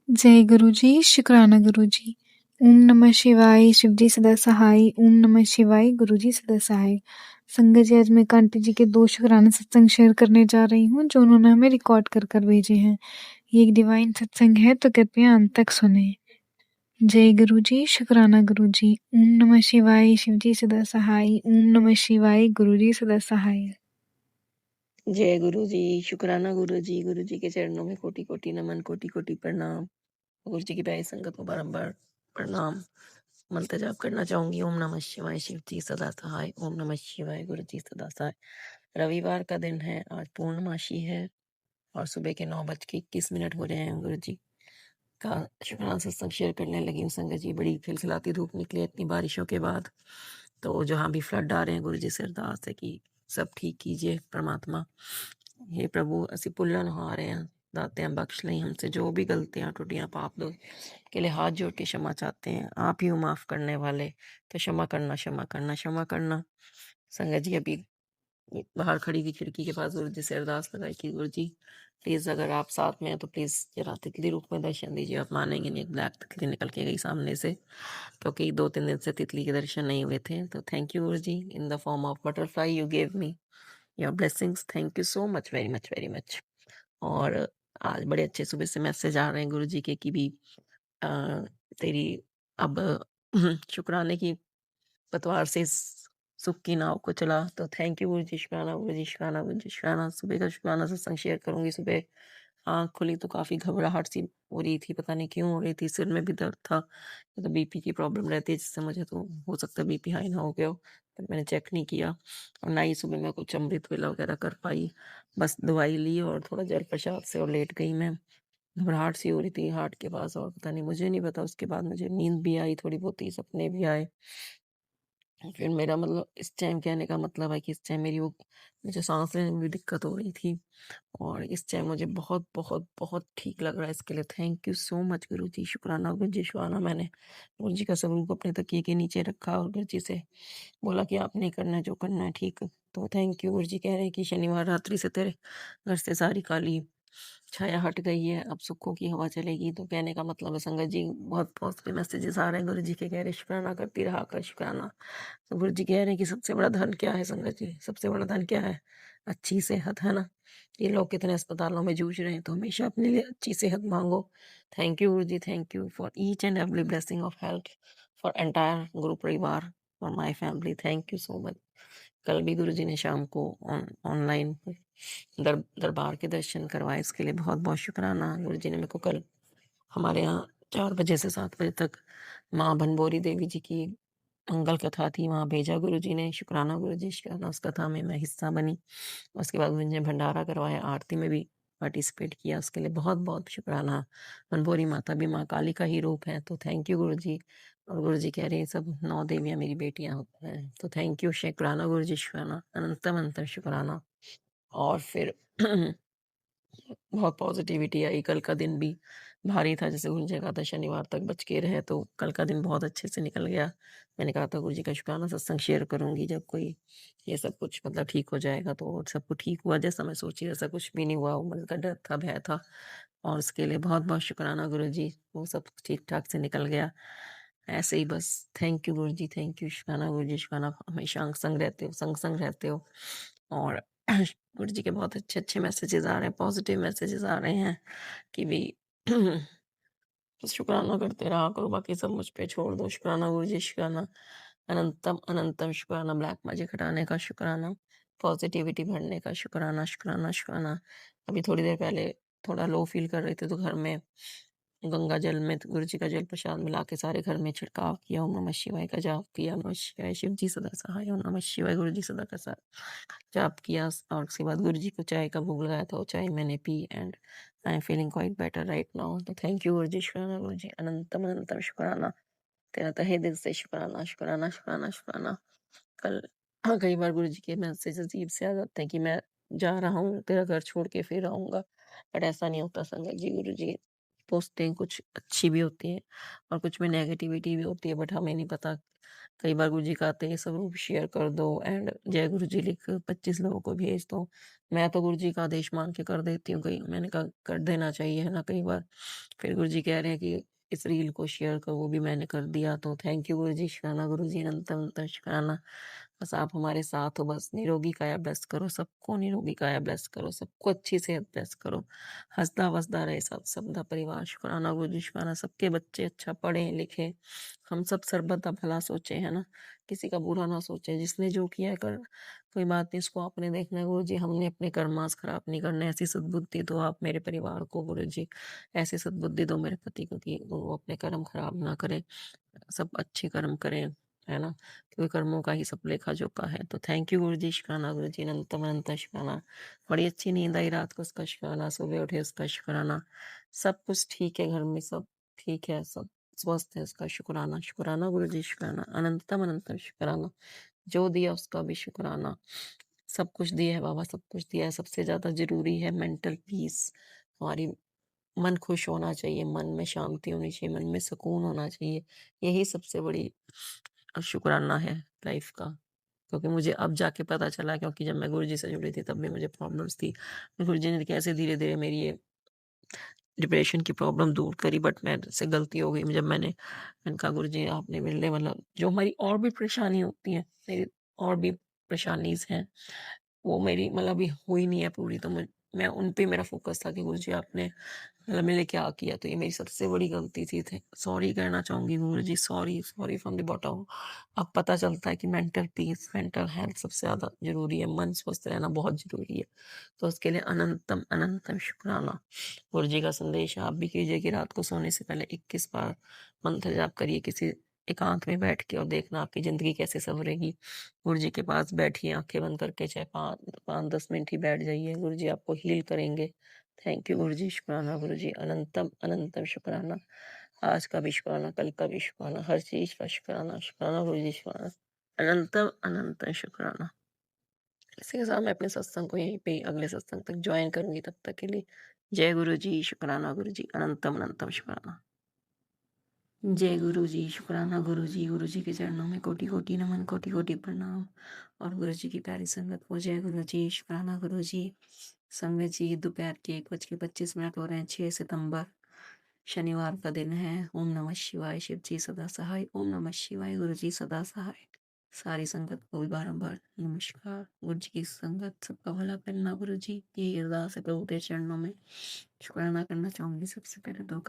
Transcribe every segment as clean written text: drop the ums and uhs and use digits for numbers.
जय गुरु जी, शुक्राना गुरु जी। ओम नमः शिवाय, शिव जी सदा सहाय। ओम नमः शिवाय, गुरु जी सदा सहाय। संगत जी, आज मैं कांटी जी के 2 शुक्राना सत्संग शेयर करने जा रही हूँ, जो उन्होंने हमें रिकॉर्ड कर कर भेजे हैं। ये एक डिवाइन सत्संग है, तो कृपया अंत तक सुने। जय गुरु जी, शुक्राना गुरु जी। ओम नमः शिवाय, शिव जी सदा सहाय। ओम नमः शिवाय, गुरु जी सदा सहाय। जय गुरु जी, शुक्राना गुरु जी के चरणों में कोटि कोटि नमन, कोटि कोटि प्रणाम। गुरु जी की प्यारी संगत को बारंबार प्रणाम। मंत्र जाप करना चाहूंगी। ओम नमः शिवाय, शिव जी सदा सहाय। ओम नमः शिवाय, गुरु जी सदा सहाय। रविवार का दिन है, आज पूर्णमासी है और सुबह के 9:21 हो रहे हैं। गुरु जी का शुक्राना सत्संग शेयर करने लगी हूँ। संगत जी, बड़ी खिलखिलाती धूप निकली है इतनी बारिशों के बाद, तो जहाँ भी फ्लड आ रहे हैं, गुरु जी से अरदास है कि सब ठीक कीजिए परमात्मा। हे प्रभु, ਅਸੀਂ ਭੁੱਲਣ हारे हैं, दाते बख्श लें हमसे जो भी गलतियां टूटियां पाप दो के लिए हाथ जोड़ के क्षमा चाहते हैं। आप ही हो माफ करने वाले, तो क्षमा करना, क्षमा करना, क्षमा करना। संगत जी, अभी बाहर खड़ी थी खिड़की के पास, गुरु जी से अरदास लगाई कि गुरु जी प्लीज अगर आप साथ में हैं तो प्लीज जरा तितली रूप में दर्शन दीजिए। आप मानेंगे नहीं, एक ब्लैक तितली निकल के गई सामने से, क्योंकि 2-3 दिन से तितली के दर्शन नहीं हुए थे। तो thank you Guru ji, in the form of butterfly you gave me your blessings. Thank you so much, very much, very much. और आज बड़े अच्छे सुबह से मैसेज आ रहे हैं गुरु जी के कि भी अ, तेरी अब शुक्राने की पतवार से इस सुख की नाव को चला। तो थैंक यू गुरु जी, शुक्राना गुरु जी, शुक्राना गुरु जी, शुक्राना। सुबह का शुक्राना सत्संग शेयर करूंगी। सुबह आँख खुली तो काफ़ी घबराहट सी हो रही थी, पता नहीं क्यों हो रही थी। सिर में भी दर्द था। ये तो बीपी की प्रॉब्लम रहती है, जिससे मुझे तो हो सकता है बीपी हाई ना हो गया हो, पर मैंने चेक नहीं किया। और ना ही सुबह मैं कुछ अमृत वेला वगैरह कर पाई। बस दवाई ली और थोड़ा जल प्रसाद से और लेट गई मैं। घबराहट सी हो रही थी हार्ट के पास, और पता नहीं, मुझे नहीं पता, उसके बाद मुझे नींद भी आई थोड़ी बहुत ही, सपने भी आए। फिर मेरा मतलब इस टाइम कहने का मतलब है कि इस टाइम मेरी वो मुझे सांस लेने में भी दिक्कत हो रही थी, और इस टाइम मुझे बहुत बहुत बहुत ठीक लग रहा है। इसके लिए थैंक यू सो मच गुरु जी, शुक्राना गुरु जी, शुक्राना। मैंने गुरु जी का स्वरूप अपने तकिए के नीचे रखा और गुरु जी से बोला कि आपने करना है जो करना है, ठीक। तो थैंक यू। गुरु जी कह रहे हैं कि शनिवार रात्रि से तेरे घर से सारी काली छाया हट गई है, अब सुखों की हवा चलेगी। तो कहने का मतलब है संगत जी, बहुत पॉजिटिव मैसेजेस आ रहे हैं। गुरु जी के कह रहे शुक्राना करती रहा कर, शुक्राना। तो गुरु जी कह रहे हैं कि सबसे बड़ा धन क्या है संगत जी, सबसे बड़ा धन क्या है? अच्छी सेहत, है ना। ये लोग कितने अस्पतालों में जूझ रहे हैं, तो हमेशा अपने लिए अच्छी सेहत मांगो। Thank you Guru ji, thank you for each and every blessing of health for entire Guru परिवार, for my family. Thank you so much. कल भी गुरु जी ने शाम को ऑनलाइन दरबार के दर्शन करवाए, इसके लिए बहुत बहुत शुक्राना। गुरु जी ने मेरे को कल हमारे यहाँ 4 बजे से 7 बजे तक माँ भनबोरी देवी जी की मंगल कथा थी, वहाँ भेजा गुरु जी ने। शुक्राना गुरु जी, शुक्राना। उस कथा में मैं हिस्सा बनी। उसके बाद मुझे भंडारा करवाया, आरती में भी पार्टिसिपेट किया, उसके लिए बहुत बहुत शुक्राना। भनबोरी माता भी माँ काली का ही रूप है, तो थैंक यू गुरु जी। और गुरु जी कह रहे हैं सब 9 देवियाँ मेरी बेटियाँ होती हैं, तो थैंक यू, शुक्राना गुरु जी, शुक्राना, अनंतम अनंत शुक्राना। और फिर बहुत पॉजिटिविटी आई। कल का दिन भी भारी था, जैसे गुरु जी ने कहा था शनिवार तक बच के रहे, तो कल का दिन बहुत अच्छे से निकल गया। मैंने कहा था गुरु जी का शुक्राना सत्संग शेयर करूंगी जब कोई ये सब कुछ मतलब ठीक हो जाएगा, तो सब कुछ ठीक हुआ जैसा मैं सोची, वैसा कुछ भी नहीं हुआ। उम्र का डर था, भय था, और उसके लिए बहुत बहुत शुक्राना गुरु जी, वो सब ठीक ठाक से निकल गया। ऐसे ही बस। Thank you Guru ji, thank you, शुक्राना गुरु जी, शुक्राना। हमेशा अंग संग रहते हो, संग संग रहते हो। और गुरु जी के बहुत अच्छे अच्छे मैसेजेस आ रहे हैं, पॉजिटिव मैसेजेस आ रहे हैं कि भी बस शुक्राना करते रहा करो, बाकी सब मुझ पे छोड़ दो। शुक्राना गुरु जी, शुक्राना, अनंतम अनंतम शुक्राना। ब्लैक मैजिक हटाने का शुक्राना, पॉजिटिविटी भरने का शुक्राना, शुक्राना, शुक्राना। अभी थोड़ी देर पहले थोड़ा लो फील कर रहे थे, तो घर में गंगा जल में गुरु जी का जल प्रसाद मिला के सारे घर में छिड़काव किया, ओम नमः शिवाय का जाप किया। नमः शिवाय, शिव जी सदा सहाय। ओम नमः शिवाय, गुरु जी सदा का साथ जाप किया। और उसके बाद गुरु जी को चाय का भोग लगाया था, वो चाय मैंने P, and I am feeling quite better right now. तो थैंक यू गुरु जी, शुक्राना गुरु जी, अनंतम अनंतम शुक्राना। तेरा तहे दिल से शुक्राना, शुक्राना, शुक्राना, शुक्राना। कल कई बार गुरु जी के मैसेज अजीब से आ जाते हैं कि मैं जा रहा हूँ तेरा घर छोड़ के फिर आऊंगा, बट ऐसा नहीं होता संगत जी। गुरु जी पोस्टें कुछ अच्छी भी होती हैं और कुछ में नेगेटिविटी भी होती है, बट हमें नहीं पता। कई बार गुरुजी कहते हैं स्वरूप शेयर कर दो एंड जय गुरुजी लिख 25 लोगों को भेज दो। मैं तो गुरुजी का आदेश मान के कर देती हूँ, कहीं मैंने कहा कर देना चाहिए है ना कई बार। फिर गुरुजी कह रहे हैं कि इस रील को शेयर करो, वो भी मैंने कर दिया। तो थैंक यू गुरुजी, शुक्राना गुरुजी, अनंत शुक्राना। बस आप हमारे साथ हो, बस निरोगी काया ब्लेस करो, सबको निरोगी काया ब्लेस करो, सबको अच्छी सेहत ब्लेस करो, हंसता वसदा रहे सब सबदा परिवार। शुक्राना गुरुजी, शुक्राना। सबके बच्चे अच्छा पढ़े लिखे, हम सब सर्बत का भला सोचे है ना, किसी का बुरा ना सोचे। जिसने जो किया है कर, कोई बात नहीं, इसको आपने देखना है गुरु जी। हमने अपने कर्मास खराब नहीं करने। ऐसी सद्बुद्धि दो आप मेरे परिवार को गुरु जी, ऐसी सद्बुद्धि दो मेरे पति को कि वो अपने कर्म खराब ना करे, सब अच्छे कर्म करें, है ना, क्योंकि कर्मों का ही सब लेखा जोखा है। तो थैंक यू गुरु जी, शुक्राना गुरु जी, अनंतम अनंत शुक्राना। बड़ी अच्छी नींद आई रात को, उसका शुक्राना। सुबह उठे उसका शुक्राना। सब कुछ ठीक है घर में, सब ठीक है, सब स्वस्थ है, उसका शुक्राना। शुक्राना गुरु जी, शुक्राना, अनंतम अनंतम शुक्राना। जो दिया उसका भी शुक्राना। सब कुछ दिया है बाबा, सब कुछ दिया है। सबसे ज्यादा जरूरी है मेंटल पीस, हमारी मन खुश होना चाहिए, मन में शांति होनी चाहिए, मन में सुकून होना चाहिए। यही सबसे बड़ी शुक्राना है लाइफ का। क्योंकि मुझे अब जाके पता चला, क्योंकि जब मैं गुरुजी से जुड़ी थी तब भी मुझे प्रॉब्लम्स थी। गुरुजी ने कैसे धीरे धीरे मेरी ये डिप्रेशन की प्रॉब्लम दूर करी, बट मेरे से गलती हो गई जब मैंने कहा गुरुजी आपने मेरे लिए, मतलब जो हमारी और भी परेशानी होती है, मेरी और भी परेशानीज हैं, वो मेरी मतलब अभी हुई नहीं है पूरी। तो मैं उन पे मेरा फोकस था कि गुरुजी आपने मतलब मेरे लिए क्या किया। तो ये मेरी सबसे बड़ी गलती थी। सॉरी कहना चाहूंगी Guruji, sorry, sorry from the bottom. अब पता चलता है कि मेंटल पीस, मेंटल हेल्थ सबसे ज्यादा जरूरी है, मन स्वस्थ रहना बहुत जरूरी है। तो उसके लिए अनंतम अनंतम शुक्राना। गुरुजी का संदेश आप भी कीजिए कि रात को सोने से पहले 21 बार मंत्र जाप करिए, किसी एकांत में बैठ के, और देखना आपकी जिंदगी कैसे संवरेगी। गुरुजी के पास बैठिए आंखें बंद करके, चाहे 5-10 मिनट ही बैठ जाइए, गुरुजी आपको हील करेंगे। थैंक यू गुरुजी, शुक्राना गुरुजी, अनंतम अनंतम शुक्राना। आज का भी शुक्राना, कल का भी शुक्राना, हर चीज का शुक्राना। शुक्राना गुरुजी, शुक्राना, अनंतम अनंतम शुक्राना। इसी के साथ मैं अपने सत्संग को यहीं पे अगले सत्संग तक ज्वाइन करूंगी। तब तक के लिए जय गुरु जी, शुक्राना गुरु जी, अनंतम अनंतम शुक्राना। जय गुरु जी, शुक्राना गुरु जी के चरणों में कोटि कोटि नमन, कोटि कोटि प्रणाम। और गुरु जी की प्यारी संगत को जय गुरु जी, शुक्राना गुरु जी। संगत जी, दोपहर के 1:25 हो रहे हैं, 6 सितंबर, शनिवार का दिन है। ओम नमः शिवाय, शिव जी सदा सहाय। ओम नमः शिवाय, गुरु जी सदा सहाय। सारी संगत को भी बारंबार नमस्कार। गुरु जी की संगत सबका भला करना गुरु जी, ये अरदास है प्रभु के चरणों में। शुक्राना करना चाहूंगी सबसे पहले तो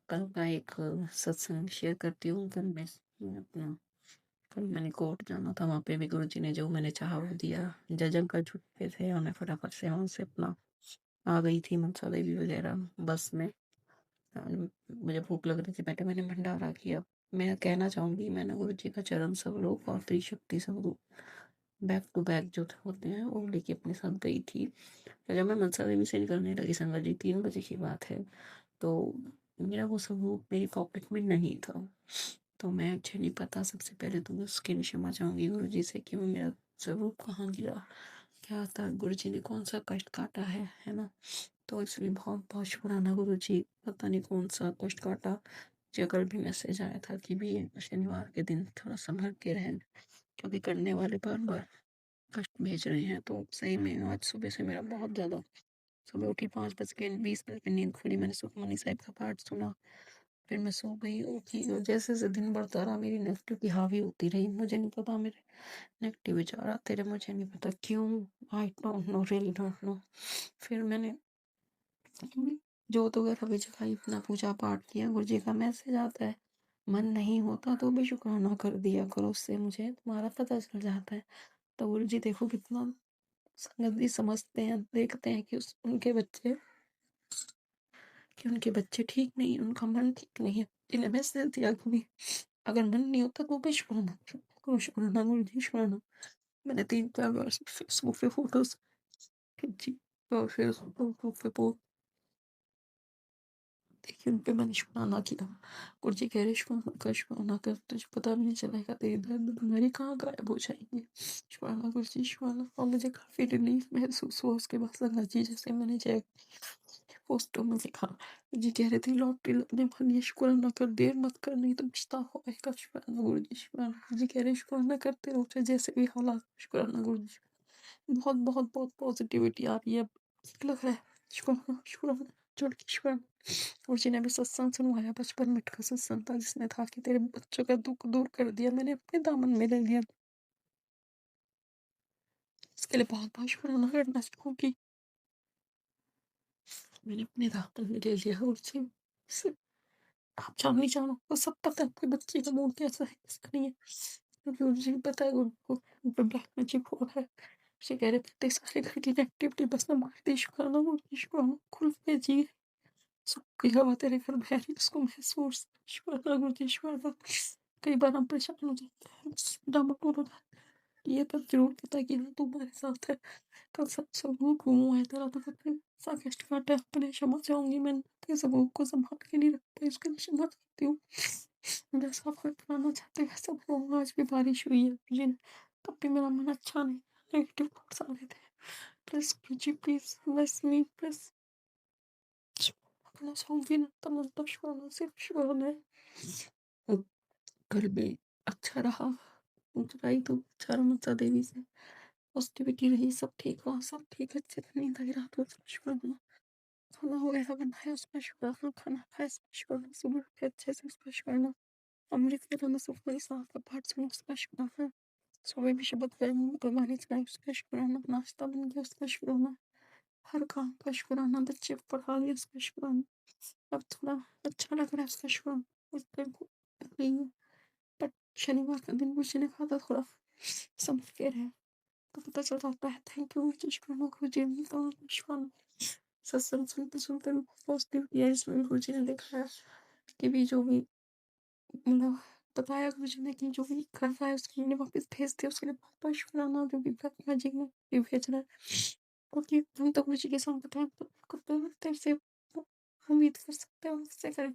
कल का एक सत्संग शेयर करती हूँ। कल मैं अपना कल मैंने कोर्ट जाना था, वहाँ पे भी गुरु जी ने जो मैंने चाहा वो दिया। जज अंकल छुट्टे थे और मैं फटाफट से वहाँ से अपना आ गई थी मनसा देवी वगैरह बस में। मुझे भूख लग रही थी, मैंने भंडारा किया। मैं कहना चाहूंगी, मैंने गुरु जी का चरण स्वरूप और त्रिशक्ति स्वरूप बैक टू बैक जो होते हैं वो लेके अपने साथ गई थी। तो जब मैं मनसा देवी से निकलने लगी संगत जी, 3 बजे की बात है, तो मेरा वो स्वरूप मेरी पॉकेट में नहीं था। तो मैं मुझे नहीं पता, सबसे पहले तो मैं उसके लिए क्षमा चाहूंगी गुरु जी से कि वो मेरा स्वरूप कहाँ गिरा, क्या था, गुरु जी ने कौन सा कष्ट काटा है ना। तो इसलिए बहुत बहुत शुक्राना गुरु जी, पता नहीं कौन सा कष्ट काटा। मुझे कल भी मैसेज आया था कि भी शनिवार के दिन थोड़ा संभल के रहें, क्योंकि करने वाले बार बार कष्ट भेज रहे हैं। तो सही में आज सुबह से मेरा बहुत ज़्यादा, सुबह उठी 5:20 में नींद खुली, मैंने सुखमनी साहिब का पाठ सुना, फिर मैं सो गई। उठी और जैसे जैसे दिन बढ़ता रहा मेरी नेगेटिविटी हावी होती रही। मुझे नहीं पता मेरे नेगेटिव विचार आते रहे, मुझे नहीं पता क्यों, I don't know, really don't know. फिर मैंने जोत वगैरह भी जगाई, अपना पूजा पाठ किया। गुरु जी का मैसेज आता है, मन नहीं होता तो भी शुक्राना कर दिया करो, उससे मुझे तुम्हारा पता चल जाता है। तो गुरु जी देखो कितना संगत भी समझते हैं, देखते हैं कि उनके बच्चे ठीक नहीं, उनका मन ठीक नहीं है। जिन्हें मैसेज दिया कि अगर मन नहीं होता तो भी शुक्राना करो, शुक्राना गुरु जी, शुक्राना। मैंने 3-4 बार फेसबुक पे फोटोज खींची और फिर फेसबुक पे पोस्ट देखिए, उन पे मैंने शुक्राना किया। गुरु जी कह रहे शुक्राना कर, तुझे पता भी नहीं चलेगा, तेरी दर्द बीमारी कहाँ गायब हो जाएंगे। शुक्राना गुरु जी, शुक्राना। और मुझे काफी रिलीफ महसूस हुआ उसके बाद संगत जी, जैसे मैंने जय पोस्टों में लिखा, जी कह रहे थे लॉटरी लगने वाली है, शुक्राना कर, देर मत कर नहीं तो पछतावा होगा। शुक्राना गुरु जी, शुक्राना। जी कह रहे शुक्राना करते रहो चाहे जैसे भी हालात। शुक्राना गुरु जी, बहुत बहुत बहुत पॉजिटिविटी आ रही है, अब लग रहा है। शुक्राना शुक्राना, जोड़ के शुक्राना। और जी ने भी सत्संग सुनवाया, बचपन में का सत्संग था जिसने था कि तेरे बच्चों का दुख दूर कर दिया, मैंने अपने दामन में ले लिया। इसके लिए बहुत बहुत शुक्राना करना चाहूंगी, मैंने अपने दामन में ले लिया। और जी आप जानो ही जानो, वो सब पता है आपके बच्चे का मूड कैसा है कैसा नहीं है, क्योंकि मुझे भी पता है उनको ब्लैक मैजिक हो रहा है। उसे कह रहे थे सारे घर की नेगेटिविटी बस ना मार दे। शुक्राना मुझे, शुक्राना खुल पे जी, सबकी हवा तेरे घर बह रही उसको महसूस। शुक्राना मुझे, शुक्राना। कई बार हम परेशान हो जाते हैं, डामाडोल हो जाते हैं, ये पर जरूर पता है कि हाँ तुम्हारे साथ है। कल सब सबूत घूमू है तेरा तो पता है, सा कष्ट काटा है, अपने क्षमा चाहूंगी, मैंने अपने सबूत को संभाल के नहीं रख पाई, उसके लिए क्षमा चाहती हूँ। जैसा आप करना चाहते हैं वैसा हो। आज भी बारिश हुई है मुझे, तब भी मेरा मन अच्छा नहीं, नेगेटिव थॉट्स आ रहे थे। Please ji please bless me please. अपना चाहूंगी ना तब मतलब शुक्राना, सिर्फ शुक्राना है। कल भी अच्छा रहा, ऊंचाई तो चार मंचा देवी से पॉजिटिविटी रही, सब ठीक हुआ, सब ठीक, अच्छे से नींद आई रात को, शुक्राना। खाना वगैरह बनाया उसका शुक्राना, खाना खाया उसका शुक्राना, सुबह उठे अच्छे से उसका शुक्राना, अमृत वेला में सुखमनी साहब का पाठ सुना उसका शुक्राना, सुबह भी शब्द गुरबानी चलाई उसका शुक्राना, नाश्ता बन गया उसका शुक्राना, हर काम का शुक्राना, बच्चे को पढ़ा लिया उसका शुक्राना, अब थोड़ा अच्छा लग रहा है उसका शुक्राना। उस दिन को नहीं है, बट शनिवार का दिन मुझे ने कहा था थोड़ा समझ के रहे, तो पता चल जाता है। थैंक यू मुझे, शुक्राना गुरु जी का शुक्राना। सत्संग सुनते सुनते पॉजिटिव किया, इसमें गुरु जी ने दिखाया कि भी जो भी मतलब बताया गुरु जी ने कि जो भी कर रहा है उसके लिए वापस भेज दिया, उसके लिए बहुत बहुत शुक्राना। जो भी ब्लैक मैजिक में भी भेज रहा है, क्योंकि हम तो गुरु जी के साथ हैं, तो करते तेरे से उम्मीद कर सकते हैं उससे करें।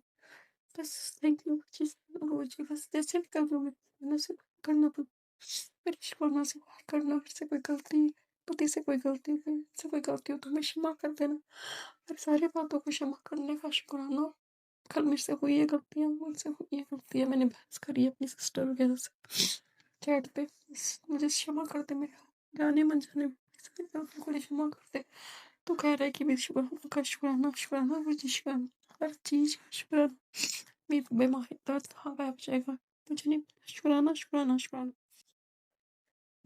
बस थैंक यू गुरु जी, बस जैसे भी कर रहा हूँ मैं उसे करना, तो मेरी शुक्राना से बाहर करना। मेरे से कोई गलती, पति से कोई गलती हुई, से कोई गलती हो तो मैं क्षमा कर देना, मेरी सारी बातों को क्षमा करने का शुक्राना। कल मेरे से हुई है गलतियाँ, मुझसे हुई है गलतियाँ, मैंने बहस करी है अपनी सिस्टर वगैरह से चैट पे, मुझे क्षमा कर दे, मेरे जाने मन जाने गलतियों को क्षमा कर दे। तो कह रहा है कि मेरी शुक्राना का शुक्राना, शुक्राना मुझे, शुक्राना हर चीज का शुक्राना, मेरी बीमारी दर्द कहाँ गायब हो जाएगा मुझे नहीं पता। शुक्राना शुक्राना शुक्राना।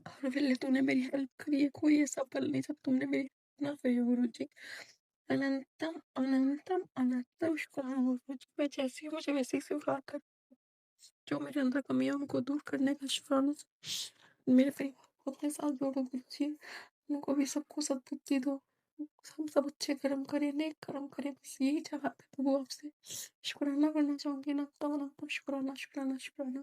हर वेले तूने मेरी हेल्प करी है, कोई ऐसा पल नहीं जब तुमने मेरी हेल्प ना करी हो गुरु जी। अनंतम अनंतम अनंतम शुक्राना गुरु जी, मैं जैसी हूँ मुझे वैसे ही स्वीकार कर, जो मेरे अंदर कमी है उनको दूर करने का शुक्राना। मेरे परिवार को अपने साथ जोड़ो गुरु जी, उनको भी सबको सद्बुद्धि दो, हम सब अच्छे कर्म करें, नेक कर्म करें, बस यही चाहते हैं प्रभु आपसे। शुक्राना करना चाहूंगी, अनंतम अनंतम शुक्राना शुक्राना शुक्राना।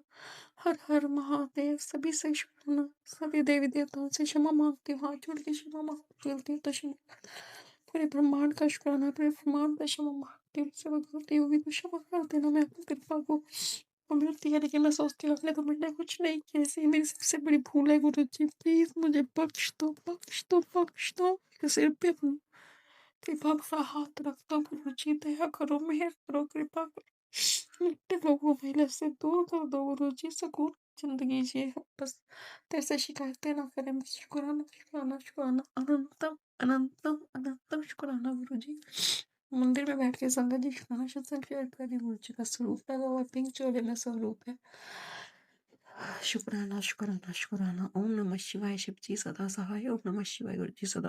हर हर महादेव, सभी से शुक्राना, सभी देवी देवताओं से क्षमा मांगती हूँ, हाथ जोड़ के क्षमा मांगती हूँ, गलती तो क्षमा, पूरे ब्रह्मांड का शुक्राना, पूरे ब्रह्मांड का क्षमा मांगती हूँ, मुझसे कोई गलती होगी तो क्षमा कर देना। मैं अपनी कृपा को मिलती है, लेकिन मैं सोचती हूँ अपने तो मैंने कुछ नहीं किया, ऐसी मेरी सबसे बड़ी भूल है गुरु जी, प्लीज मुझे बख्श दो बख्श दो बख्श दो। मेरे सिर पे अपनी कृपा भरा हाथ रख दो गुरु जी, दया करो, मेहर करो, कृपा करो, मिट्टे लोगों महिला से दूर कर दो गुरु जी, सुकून जिंदगी जिए बस, तेरे से शिकायतें ना करें बस। शुक्राना शुक्राना शुक्राना, अनंतम अनंतम अनंतम शुक्राना गुरु जी। मंदिर में बैठ के संगत जी शुक्राना सत्संग शेयर कर रही, गुरु जी का स्वरूप लगा हुआ पिंक चोले में स्वरूप है। शुक्राना शुक्राना शुक्राना। ओम नमः शिवाय, शिव जी सदा सहाय, ओम नमः शिवाय, गुरु जी सदा